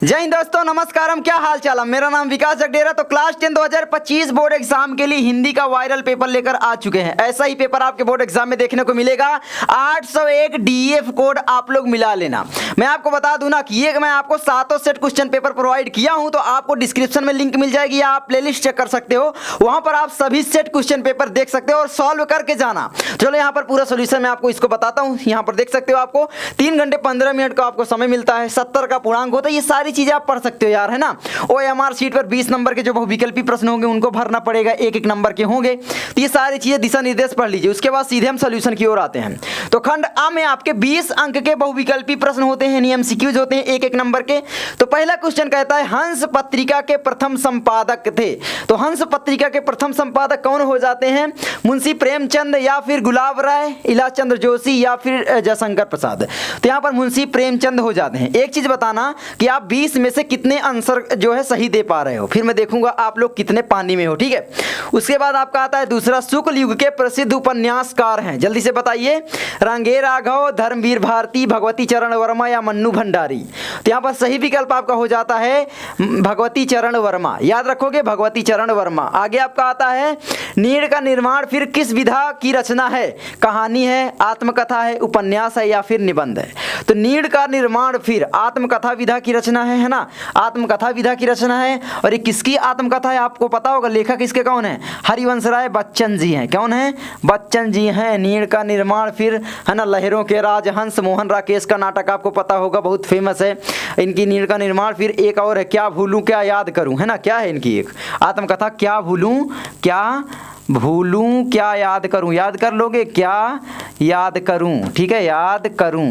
जय हिंद दोस्तों, नमस्कारम। क्या हाल चाल है? मेरा नाम विकास जगडेरा। तो क्लास 10 2025 बोर्ड एग्जाम के लिए हिंदी का वायरल पेपर लेकर आ चुके हैं। ऐसा ही पेपर आपके बोर्ड एग्जाम में देखने को मिलेगा। 801 डीएफ कोड आप लोग मिला लेना। मैं आपको बता दूं ना कि ये मैं आपको सातों सेट क्वेश्चन पेपर प्रोवाइड किया हूं, तो आपको डिस्क्रिप्शन में लिंक मिल जाएगी या आप प्लेलिस्ट चेक कर सकते हो। वहां पर आप सभी सेट क्वेश्चन पेपर देख सकते हो और सॉल्व करके जाना। चलो यहाँ पर पूरा सोल्यूशन मैं आपको इसको बताता हूँ। यहाँ पर देख सकते हो, आपको 3 घंटे 15 मिनट का आपको समय मिलता है। 70 का पूर्णांक होता है। ये सारी चीजें आप पढ़ सकते हो यार, है ना। ओएमआर शीट पर 20 नंबर के जो बहुविकल्पी प्रश्न होंगे उनको भरना पड़ेगा, एक एक नंबर के होंगे। तो ये सारी चीजें दिशा निर्देश पढ़ लीजिए। उसके बाद सीधे हम सोल्यूशन की ओर आते हैं। तो खंड आ में आपके 20 अंक के बहुविकल्पी प्रश्न होते हैं, नियम सीक्यूज होते हैं एक एक नंबर के। तो पहला क्वेश्चन कहता है हंस पत्रिका के प्रथम संपादक थे। तो हंस पत्रिका के प्रथम संपादक कौन हो जाते हैं? मुंशी प्रेमचंद या फिर गुलाब राय, इलाचंद्र जोशी या फिर जयशंकर प्रसाद। तो यहाँ पर मुंशी प्रेमचंद हो जाते हैं। एक चीज बताना कि आप 20 में से कितने आंसर जो है सही दे पा रहे हो, फिर मैं देखूंगा आप लोग कितने पानी में हो, ठीक है। उसके बाद आपका आता है दूसरा, शुक्ल युग के प्रसिद्ध उपन्यासकार हैं, जल्दी से बताइए। रंगे राघव, धर्मवीर भारती, भगवती चरण वर्मा या मन्नू भंडारी। तो यहाँ पर सही विकल्प आपका हो जाता है भगवती चरण वर्मा। याद रखोगे, भगवती चरण वर्मा। आगे आपका आता है नीड़ का निर्माण फिर किस विधा की रचना है? कहानी है, आत्मकथा है, उपन्यास है या फिर निबंध है? तो नीड़ का निर्माण फिर आत्मकथा विधा की रचना है ना। आत्मकथा विधा की रचना है। और ये किसकी आत्मकथा है आपको पता होगा। लेखक इसके कौन है? हरिवंश राय बच्चन जी हैं। कौन है? बच्चन जी हैं। नीड़ का निर्माण फिर, है ना, लहरों के राज, हंस मोहन राकेश का नाटक आपको पता होगा, बहुत फेमस है इनकी। नीड़ का निर्माण फिर एक और है, क्या भूलूं क्या याद करूं, है ना। क्या है इनकी एक आत्मकथा? क्या भूलूं क्या याद करूं। याद कर लोगे? क्या याद करूं, ठीक है, याद करूं।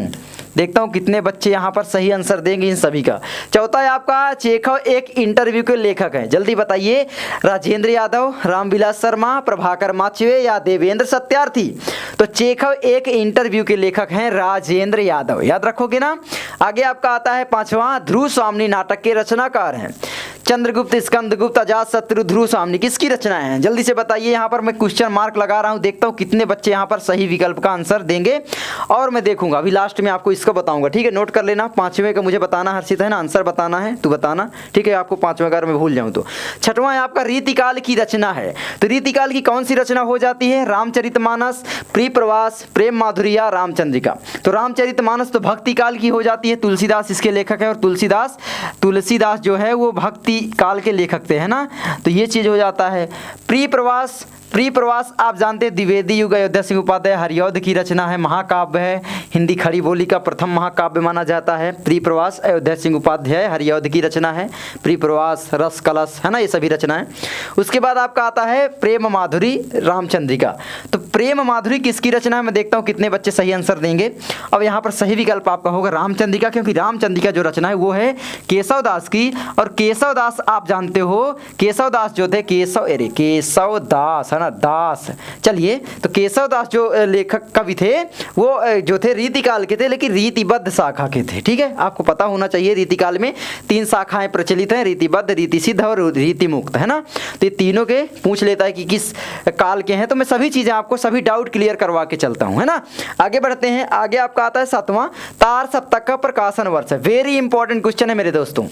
देखता हूं कितने बच्चे यहां पर सही आंसर देंगे इन सभी का। चौथा है आपका चेखव एक इंटरव्यू के लेखक हैं, जल्दी बताइए। राजेंद्र यादव, रामविलास शर्मा, प्रभाकर माचवे या देवेंद्र सत्यार्थी। तो चेखव एक इंटरव्यू के लेखक हैं राजेंद्र यादव। याद रखोगे ना। आगे आपका आता है पांचवा, ध्रुव स्वामिनी नाटक के रचनाकार हैं। चंद्रगुप्त, स्कंदगुप्त, अजातशत्रु, ध्रुव स्वामिनी किसकी रचनाएं हैं? जल्दी से बताइए। यहाँ पर मैं क्वेश्चन मार्क लगा रहा हूँ, देखता हूँ कितने बच्चे यहाँ पर सही विकल्प का आंसर देंगे और मैं देखूंगा। अभी लास्ट में आपको इसको बताऊंगा, ठीक है। नोट कर लेना। पांचवें का मुझे बताना हर्षित, है ना, आंसर बताना है, तू बताना, ठीक है। आपको पांचवें अगर मैं भूल जाऊँ तो। छठवां है आपका रीतिकाल की रचना है। तो रीतिकाल की कौन सी रचना हो जाती है? रामचरितमानस, प्रियप्रवास, प्रेम माधुरी या रामचंद्रिका। तो रामचरितमानस तो भक्ति काल की हो जाती है, तुलसीदास इसके लेखक है। और तुलसीदास जो है वो भक्ति काल के लेखक थे, है ना। तो ये चीज हो जाता है। प्रिय प्रवास आप जानते हैं द्विवेदी युग, अयोध्या सिंह उपाध्याय, हरिऔध की रचना है, महाकाव्य है, हिंदी खड़ी बोली का प्रथम महाकाव्य माना जाता है। प्रिय प्रवास अयोध्या सिंह उपाध्याय, हरिऔध की रचना है। प्रिय प्रवास, रस कलश, है ना, ये सभी रचनाएं। उसके बाद आपका आता है प्रेम माधुरी, रामचंद्रिका। तो प्रेम माधुरी किसकी रचना है? मैं देखता हूँ कितने बच्चे सही आंसर देंगे। अब यहाँ पर सही विकल्प आपका होगा रामचंद्रिका, क्योंकि रामचंद्रिका जो रचना है वो है केशव दास की। और केशव दास आप जानते हो, केशव दास जो थे, केशव दास, है ना, दास। चलिए, तो केशव दास जो लेखक कवि थे वो जो थे रीतिकाल के थे, लेकिन रीतिबद्ध शाखा के थे, ठीक है। आपको पता होना चाहिए रीतिकाल में 3 शाखाएं प्रचलित हैं, रीतिबद्ध, रीतिसिद्ध और रीतिमुक्त, है ना। तो ये तीनों के पूछ लेता है कि किस काल के हैं। तो मैं सभी चीजें आपको सभी डाउट क्लियर करवा के चलता हूं, है ना। आगे बढ़ते हैं। आगे आपका आता है 7वां, तार सप्तक का प्रकाशन वर्ष है। वेरी इंपॉर्टेंट क्वेश्चन है मेरे दोस्तों।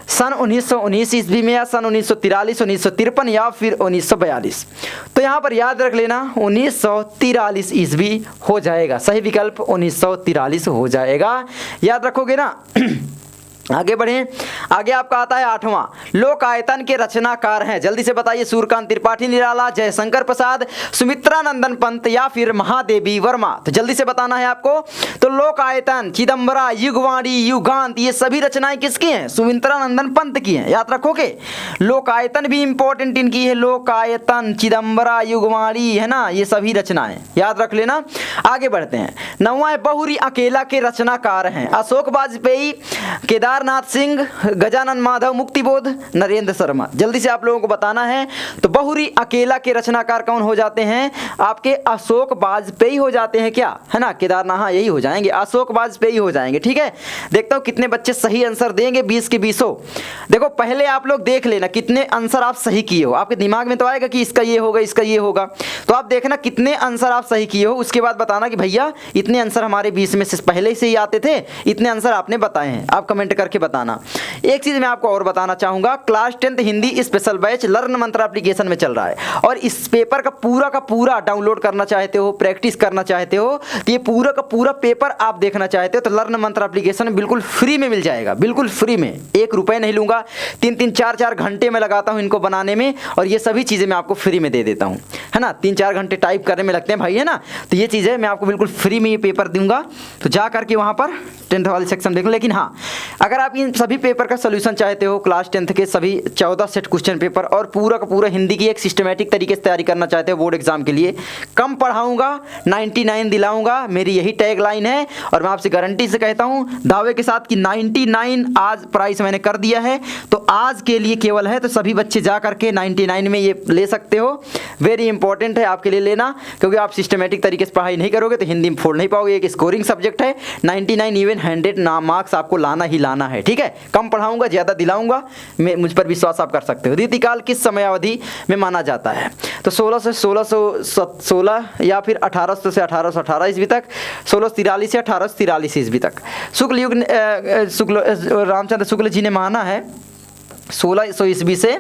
सन 1919 ईस्वी में या सन 1943, 1953 या फिर 1942। तो यहाँ पर याद रख लेना 1943 ईस्वी हो जाएगा। सही विकल्प 1943 हो जाएगा। याद रखोगे ना। आगे बढ़ें। आगे आपका आता है 8वां, लोकायतन के रचनाकार हैं, जल्दी से बताइए। सूर्यकांत त्रिपाठी निराला, जयशंकर प्रसाद, सुमित्रा नंदन पंत या फिर महादेवी वर्मा। तो जल्दी से बताना है आपको। तो लोकायतन, चिदंबरा, युगवाणी, युगांत, ये सभी रचनाएं किसकी हैं? सुमित्रा नंदन पंत की हैं। याद रखोगे। लोकायतन भी इंपॉर्टेंट इनकी है। लोकायतन, चिदंबरा, युगवाणी, है ना, ये सभी रचनाएं याद रख लेना। आगे बढ़ते हैं। 9वां है बहुरी अकेला के रचनाकार हैं। अशोक वाजपेयी, केदारनाथ सिंह, गजानन माधव, मुक्तिबोध, नरेंद्र शर्मा। जल्दी से आप लोगों को बताना है। तो बहुरी अकेला के रचनाकार कौन हो जाते हैं? आपके अशोक वाजपेयी हो जाते हैं क्या, है ना। केदारनाथ, हाँ यही हो जाएंगे, अशोक वाजपेयी हो जाएंगे, ठीक है। देखता हूँ कितने बच्चे सही आंसर देंगे। 20 के 20। देखो पहले आप लोग देख लेना कितने आंसर आप सही किए हो। आपके दिमाग में तो आएगा कि इसका ये होगा, इसका ये होगा। तो आप देखना कितने आंसर आप सही किए हो। उसके बाद बताना कि भैया इतने आंसर हमारे 20 में से पहले से ही आते थे, इतने आंसर आपने बताए हैं। आप कमेंट करके बताना। एक चीज़ मैं आपको और बताना चाहूँगा, class 10th Hindi special batch learn मंत्र एप्लीकेशन में चल रहा है और इस पेपर का पूरा डाउनलोड करना चाहते हो, प्रैक्टिस करना चाहते हो, तो ये पूरा पेपर आप देखना चाहते हो तो लर्न मंत्र एप्लीकेशन बिल्कुल फ्री में मिल जाएगा, बिल्कुल फ्री में, 1 रुपये नहीं लूँगा। 3-3 4-4 घंटे में लगाता हूँ इनको बनाने में और ये सभी चीज़ें मैं आपको फ्री में दे देता हूँ, है ना। 3-4 घंटे टाइप करने में लगते हैं भाई, है ना। तो ये चीज़ें मैं आपको बिल्कुल फ्री में ये पेपर दूंगा, तो जा करके वहाँ पर 10th वाले सेक्शन देख लो। लेकिन हाँ, अगर आप इन सभी पेपर का सोल्यूशन चाहते हो, क्लास 10th के सभी 14 सेट क्वेश्चन पेपर और पूरा का पूरा हिंदी की एक सिस्टमेटिक तरीके से तैयारी करना चाहते हो बोर्ड एग्जाम के लिए, कम पढ़ाऊंगा 99 दिलाऊंगा, मेरी यही टैग लाइन है। और मैं आपसे गारंटी से कहता हूँ दावे के साथ कि 99 आज प्राइस मैंने कर दिया है, तो आज के लिए केवल है, तो सभी बच्चे जा करके 99 में ये ले सकते हो। वेरी इंपॉर्टेंट है आपके लिए लेना, क्योंकि आप सिस्टमेटिक तरीके से पढ़ाई नहीं करोगे तो हिंदी में फोड़ नहीं पाओगे। एक स्कोरिंग सब्जेक्ट है, 99 इवन 100 मार्क्स आपको लाना ही लाना है, ठीक है। कम पढ़ाऊंगा, ज़्यादा दिलाऊंगा, मैं मुझ पर विश्वास आप कर सकते हो। रीतिकाल किस समयावधि में माना जाता है, तो 1600 से 1616 या फिर 1800 से 1818 ईस्वी तक, 1643 से 1843 ईस्वी तक। शुक्ल युग रामचंद्र शुक्ल जी ने माना है 1600 ईस्वी से,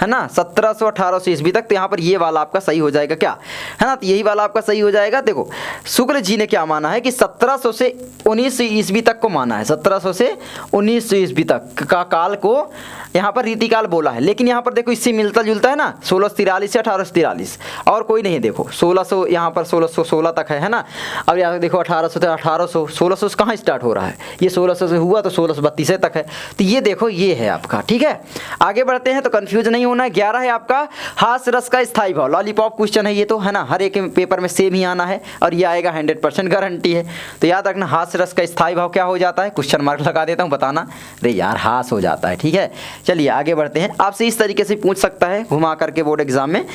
है ना, 1700 1800 ईस्वी तक। तो यहाँ पर ये वाला आपका सही हो जाएगा क्या, है ना, तो यही वाला आपका सही हो जाएगा। देखो शुक्ल जी ने क्या माना है कि 1700 से 1900 ईस्वी तक को माना है, 1700 से 1900 ईस्वी तक का काल को यहाँ पर रीतिकाल बोला है। लेकिन यहाँ पर देखो इससे मिलता जुलता है ना, 1643 से 1843 और कोई नहीं। देखो 1600 यहाँ पर 1616 तक है ना। अब यहाँ देखो 1800 से 1800, 1600 से कहाँ स्टार्ट हो रहा है, ये 1600 से हुआ तो 1632 तक है। तो ये देखो ये है आपका, ठीक है। आगे बढ़ते हैं तो कंफ्यूज नहीं होना है। 11 है आपका हास्य रस का स्थायी भाव, लॉलीपॉप क्वेश्चन है ये, तो है ना, हर एक पेपर में सेम ही आना है और ये आएगा 100% गारंटी है। तो याद रखना हास्य रस का स्थायी भाव क्या हो जाता है, क्वेश्चन मार्क लगा देता हूँ, बताना अरे यार हास हो जाता है, ठीक है। चलिए आगे बढ़ते हैं। आपसे इस तरीके से पूछ सकता है घुमा करके बोर्ड एग्जाम में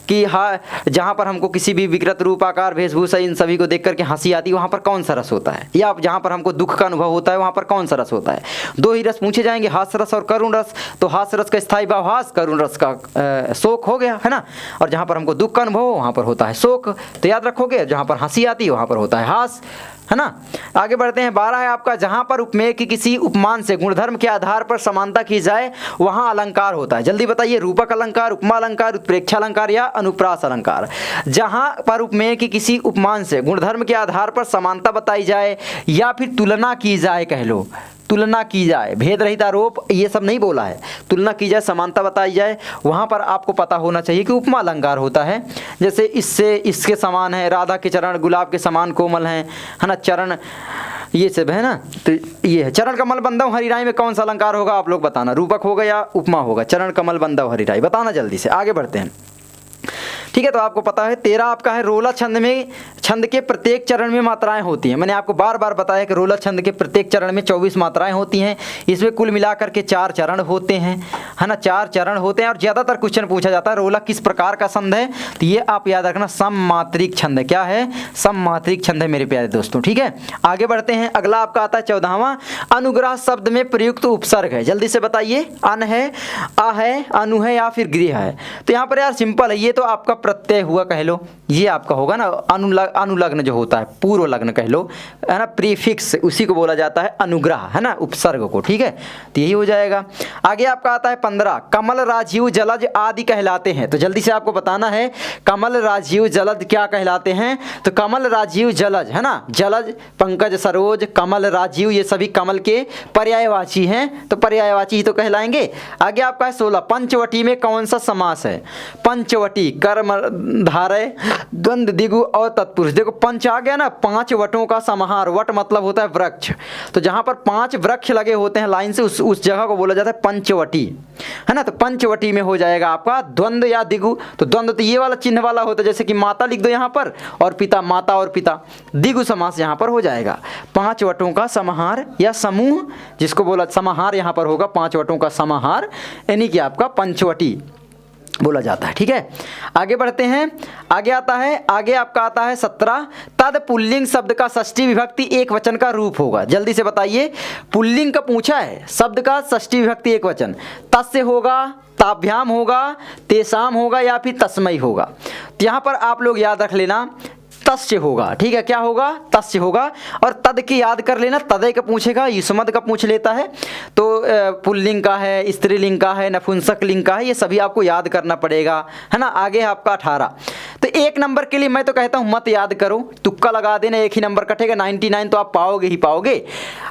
कि हाँ, जहाँ पर हमको किसी भी विकृत रूप आकार वेशभूषा इन सभी को देख करके हंसी आती है वहाँ पर कौन सा रस होता है, या जहाँ पर हमको दुख का अनुभव होता है वहाँ पर कौन सा रस होता है। 2 ही रस पूछे जाएंगे, हास्य रस और करुण रस। तो हास्य रस का स्थायी भाव हास, करुण रस का शोक हो गया, है ना। और जहाँ पर हमको दुख का अनुभव हो वहाँ पर होता है शोक। तो याद रखोगे जहाँ पर हंसी आती है वहाँ पर होता है हास, है ना। आगे बढ़ते हैं। 12 है आपका जहाँ पर उपमेय की किसी उपमान से गुणधर्म के आधार पर समानता की जाए वहाँ अलंकार होता है। जल्दी बताइए, रूपक अलंकार, उपमा अलंकार, उत्प्रेक्षा अलंकार या अनुप्रास अलंकार। जहाँ पर उपमेय की किसी उपमान से गुणधर्म के आधार पर समानता बताई जाए या फिर तुलना की जाए, कह लो तुलना की जाए, भेद रहित आरोप ये सब नहीं बोला है, तुलना की जाए, समानता बताई जाए, वहाँ पर आपको पता होना चाहिए कि उपमा अलंकार होता है। जैसे इससे इसके समान है, राधा के चरण गुलाब के समान कोमल हैं, है ना, चरण ये सब है ना। तो ये है चरण कमल बंदव हरिराई में कौन सा अलंकार होगा आप लोग बताना, रूपक होगा या उपमा होगा। चरण कमल बंदव हरिराई बताना जल्दी से। आगे बढ़ते हैं, ठीक है। तो आपको पता है 13 आपका है रोला छंद में, छंद के प्रत्येक चरण में मात्राएं होती हैं। मैंने आपको बार बार बताया कि रोला छंद के प्रत्येक चरण में 24 मात्राएं होती हैं। इसमें कुल मिलाकर के 4 चरण होते हैं, है ना, 4 चरण होते हैं। और ज़्यादातर क्वेश्चन पूछा जाता है रोला किस प्रकार का छंद है, तो ये आप याद रखना सममात्रिक छंद है। क्या है, सममात्रिक छंद है मेरे प्यारे दोस्तों, ठीक है। आगे बढ़ते हैं। अगला आपका आता है 14वां, अनुग्रह शब्द में प्रयुक्त उपसर्ग है। जल्दी से बताइए, अन है, अ है, अनु है या फिर गृह है। तो यहाँ पर यार सिंपल है, ये तो आपका प्रत्यय हुआ कह लो, ये आपका होगा ना अनुलग्न जो होता है, पूर्व लग्न कह लो, है ना, प्रीफिक्स, उसी को बोला जाता है अनुग्रह, है ना, उपसर्ग को, ठीक है। तो यही हो जाएगा। आगे आपका आता है 15, कमल राजीव जलज आदि कहलाते हैं। तो जल्दी से आपको बताना है कमल राजीव जलज क्या कहलाते हैं। तो कमल राजीव जलज, है ना, जलज पंकज सरोज कमल राजीव ये सभी कमल के पर्यायवाची हैं, तो पर्यायवाची ही तो कहलाएंगे। आगे आपका है 16, पंचवटी में कौन सा समास है। पंचवटी कर्म धारय द्वंद्व दिगु और तत्पुरुष। देखो पंच आ गया ना, 5 वटों का समाहार, वट मतलब होता है वृक्ष। तो जहाँ पर 5 वृक्ष लगे होते हैं लाइन से उस जगह को बोला जाता है पंचवटी, है ना। तो पंचवटी में हो जाएगा आपका द्वंद्व या दिगु। तो द्वंद्व तो ये वाला चिन्ह वाला होता है, जैसे कि माता लिख दो यहाँ पर और पिता, माता और पिता। दिगु समास यहाँ पर हो जाएगा 5 वटों का समाहार या समूह, जिसको बोला समाहार यहाँ पर होगा 5 वटों का समाहार, यानी कि आपका पंचवटी बोला जाता है, ठीक है। आगे बढ़ते हैं। आगे आपका आता है 17, तद पुल्लिंग शब्द का षष्ठी विभक्ति एक वचन का रूप होगा। जल्दी से बताइए, पुल्लिंग का पूछा है, शब्द का षष्ठी विभक्ति एक वचन, तस्य होगा, ताभ्याम होगा, तेसाम होगा या फिर तस्मै होगा। तो यहाँ पर आप लोग याद रख लेना, तस्य होगा, ठीक है, क्या होगा, तस्य होगा। और तद की याद कर लेना, तदय का पूछेगा, युष्मद का पूछ लेता है, तो पुल्लिंग का है, स्त्रीलिंग का है, नपुंसक लिंग का है, ये सभी आपको याद करना पड़ेगा, है ना। आगे है आपका 18। तो 1 नंबर के लिए मैं तो कहता हूँ मत याद करो, तुक्का लगा देना, एक ही नंबर कटेगा, 99 तो आप पाओगे ही पाओगे।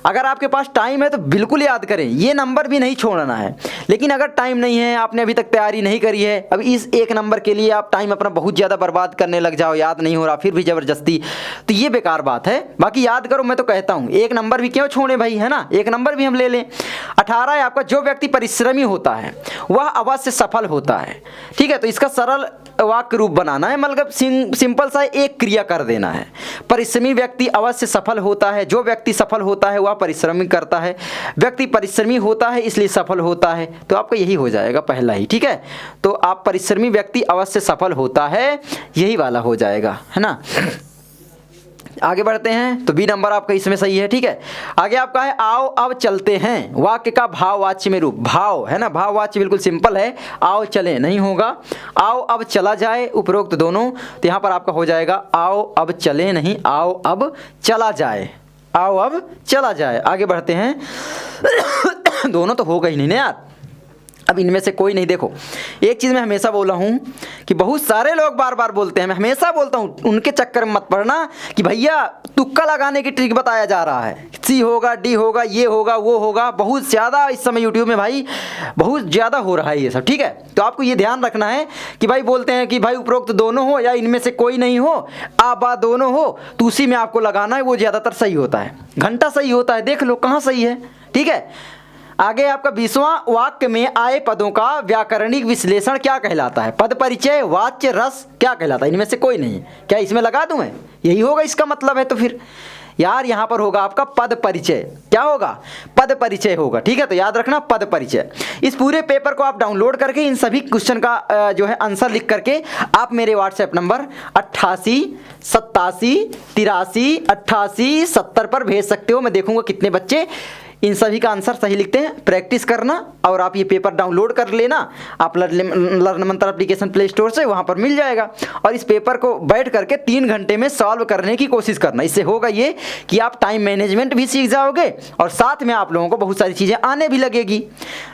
अगर आपके पास टाइम है तो बिल्कुल याद करें, ये नंबर भी नहीं छोड़ना है। लेकिन अगर टाइम नहीं है, आपने अभी तक तैयारी नहीं करी है, अब इस 1 नंबर के लिए आप टाइम अपना बहुत ज़्यादा बर्बाद करने लग जाओ, याद नहीं हो रहा फिर भी ज़बरदस्ती, तो ये बेकार बात है। बाकी याद करो, मैं तो कहता हूँ 1 नंबर भी क्यों छोड़े भाई, है ना, 1 नंबर भी हम ले लें। 18 है आपका, जो व्यक्ति परिश्रमी होता है वह अवश्य सफल होता है, ठीक है। तो इसका सरल वाक्य रूप बनाना है, मतलब सिंपल सा एक क्रिया कर देना है। परिश्रमी व्यक्ति अवश्य सफल होता है, जो व्यक्ति सफल होता है वह परिश्रमी करता है, व्यक्ति परिश्रमी होता है इसलिए सफल होता है। तो आपका यही हो जाएगा पहला ही, ठीक है। तो आप परिश्रमी व्यक्ति अवश्य सफल होता है, यही वाला हो जाएगा, है ना। आगे बढ़ते हैं, तो बी नंबर आपका इसमें सही है, ठीक है। आगे आपका है आओ अब चलते हैं, वाक्य का भाववाच्य में रूप, भाव है ना, भाववाच्य बिल्कुल सिंपल है, आओ चले नहीं होगा, आओ अब चला जाए, उपरोक्त दोनों। तो यहाँ पर आपका हो जाएगा आओ अब चले नहीं, आओ अब चला जाए, आओ अब चला जाए। आगे बढ़ते हैं दोनों तो होगा ही नहीं ना यार, अब इनमें से कोई नहीं। देखो एक चीज़ मैं हमेशा बोला हूँ कि बहुत सारे लोग बार बार बोलते हैं, मैं हमेशा बोलता हूँ उनके चक्कर में मत पड़ना कि भैया तुक्का लगाने की ट्रिक बताया जा रहा है, सी होगा, डी होगा, ये होगा, वो होगा। बहुत ज़्यादा इस समय यूट्यूब में भाई बहुत ज़्यादा हो रहा है ये सब, ठीक है। तो आपको ये ध्यान रखना है कि भाई बोलते हैं कि भाई उपरोक्त दोनों हो या इनमें से कोई नहीं हो, आ बा दोनों हो, तो उसी में आपको लगाना है, वो ज़्यादातर सही होता है, घंटा सही होता है, देख लो कहाँ सही है, ठीक है। आगे आपका 20वां, वाक्य में आए पदों का व्याकरणिक विश्लेषण क्या कहलाता है, पद परिचय, वाच्य, रस क्या कहलाता है, इनमें से कोई नहीं। क्या इसमें लगा दूं मैं, यही होगा इसका मतलब है। तो फिर यार यहाँ पर होगा आपका पद परिचय, क्या होगा, पद परिचय होगा, ठीक है। तो याद रखना पद परिचय। इस पूरे पेपर को आप डाउनलोड करके इन सभी क्वेश्चन का जो है आंसर लिख करके आप मेरे व्हाट्सएप नंबर 88 87 83 88 70 पर भेज सकते हो। मैं देखूंगा कितने बच्चे इन सभी का आंसर सही लिखते हैं। प्रैक्टिस करना और आप ये पेपर डाउनलोड कर लेना, आप लर्न मंत्र एप्लीकेशन प्ले स्टोर से, वहाँ पर मिल जाएगा। और इस पेपर को बैठ करके 3 घंटे में सॉल्व करने की कोशिश करना। इससे होगा ये कि आप टाइम मैनेजमेंट भी सीख जाओगे और साथ में आप लोगों को बहुत सारी चीज़ें आने भी लगेगी,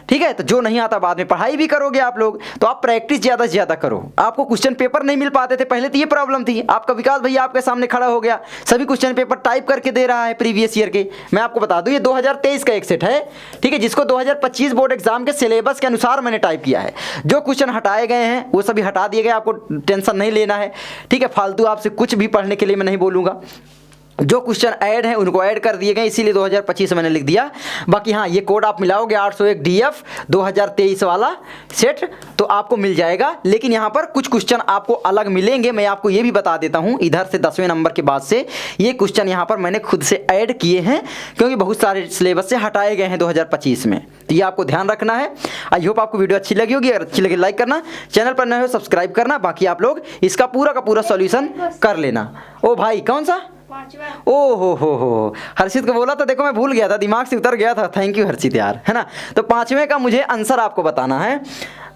ठीक है। तो जो नहीं आता बाद में पढ़ाई भी करोगे आप लोग। तो आप प्रैक्टिस ज़्यादा से ज़्यादा करो। आपको क्वेश्चन पेपर नहीं मिल पाते थे पहले, तो ये प्रॉब्लम थी। आपका विकास भैया आपके सामने खड़ा हो गया, सभी क्वेश्चन पेपर टाइप करके दे रहा है प्रीवियस ईयर के। मैं आपको बता दूं ये 2023 का एक सेट है, ठीक है, जिसको 2025 बोर्ड एग्जाम के सिलेबस के अनुसार मैंने टाइप किया है। जो क्वेश्चन हटाए गए हैं वो सभी हटा दिए गए, आपको टेंशन नहीं लेना है, ठीक है। फालतू आपसे कुछ भी पढ़ने के लिए मैं नहीं बोलूँगा। जो क्वेश्चन ऐड हैं उनको ऐड कर दिए गए, इसीलिए 2025 मैंने लिख दिया। बाकी हाँ, ये कोड आप मिलाओगे 801 DF 2023 वाला सेट तो आपको मिल जाएगा। लेकिन यहाँ पर कुछ क्वेश्चन आपको अलग मिलेंगे, मैं आपको ये भी बता देता हूँ। इधर से 10वें नंबर के बाद से ये क्वेश्चन यहाँ पर मैंने खुद से ऐड किए हैं, क्योंकि बहुत सारे सिलेबस से हटाए गए हैं 2025 में। तो ये आपको ध्यान रखना है। आई होप आपको वीडियो अच्छी लगी होगी। अगर अच्छी लगी लाइक करना, चैनल पर नए हो सब्सक्राइब करना। बाकी आप लोग इसका पूरा का पूरा सॉल्यूशन कर लेना। ओ भाई कौन सा, ओ हो हर्षित को बोला था, देखो मैं भूल गया था, दिमाग से उतर गया था। थैंक यू हर्षित यार, है ना। तो 5वें का मुझे आंसर आपको बताना है।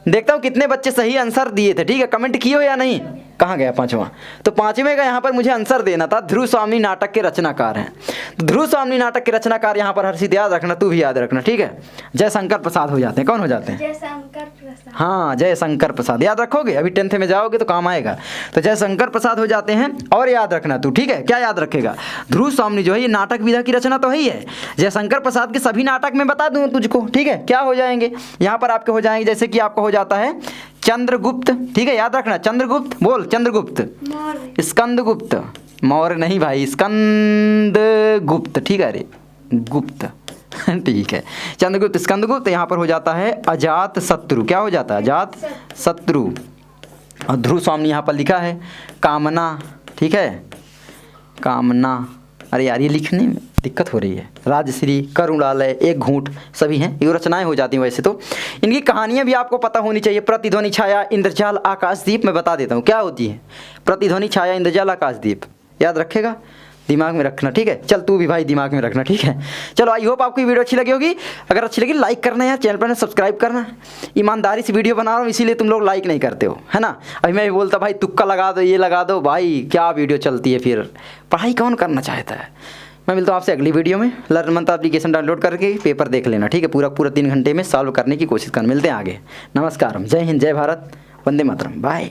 देखता हूँ कितने बच्चे सही आंसर दिए थे, ठीक है। कमेंट किए हो या नहीं, कहाँ गया 5वां। तो 5वें का यहाँ पर मुझे आंसर देना था। ध्रुव स्वामी नाटक के रचनाकार हैं। तो ध्रुव स्वामी नाटक के रचनाकार यहाँ पर हर्षित याद रखना, तू भी याद रखना, ठीक है। जयशंकर प्रसाद हो जाते हैं। कौन हो जाते हैं, जयशंकर प्रसाद। हाँ जयशंकर प्रसाद, याद रखोगे, अभी 10th में जाओगे तो काम आएगा। तो जयशंकर प्रसाद हो जाते हैं। और याद रखना तू, ठीक है, क्या याद रखेगा, ध्रुव स्वामी जो है ये नाटक विधा की रचना तो है ही है। जयशंकर प्रसाद के सभी नाटक में बता दूँ तुझको, ठीक है। क्या हो जाएंगे यहाँ पर आपके हो जाएंगे, जैसे कि आपका हो जाता है चंद्रगुप्त, ठीक है, याद रखना चंद्रगुप्त, बोल चंद्रगुप्त, स्कंदगुप्त, मौर्य नहीं भाई, स्कंदगुप्त, ठीक है, अरे गुप्त ठीक है, चंद्रगुप्त स्कंदगुप्त। यहाँ पर हो जाता है अजात शत्रु, क्या हो जाता है, अजात शत्रु। और ध्रुव स्वामी यहाँ पर लिखा है कामना, ठीक है, कामना। अरे यार ये लिखने में दिक्कत हो रही है। राजश्री, करुणालय, एक घूंट, सभी हैं, ये रचनाएं हो जाती हैं। वैसे तो इनकी कहानियां भी आपको पता होनी चाहिए। प्रतिध्वनि, छाया, इंद्रजाल, आकाशदीप, मैं बता देता हूँ क्या होती है। प्रतिध्वनि, छाया, इंद्रजाल, आकाशदीप याद रखेगा। दिमाग में रखना, ठीक है। चल तू भी भाई दिमाग में रखना, ठीक है। चलो आई होप आपको ये वीडियो अच्छी लगी होगी। अगर अच्छी लगी लाइक करना यार, चैनल पर सब्सक्राइब करना। ईमानदारी से वीडियो बना रहा हूँ इसीलिए तुम लोग लाइक नहीं करते हो, है ना। अभी मैं भी बोलता भाई तुक्का लगा दो, ये लगा दो, भाई क्या वीडियो चलती है, फिर पढ़ाई कौन करना चाहता है। मैं मिलता हूँ आपसे अगली वीडियो में। लर्न मंत्र एप्लीकेशन डाउनलोड करके पेपर देख लेना, ठीक है। पूरा 3 घंटे में सॉल्व करने की कोशिश करना। मिलते हैं आगे। नमस्कार, जय हिंद, जय भारत, वंदे मातरम, बाय।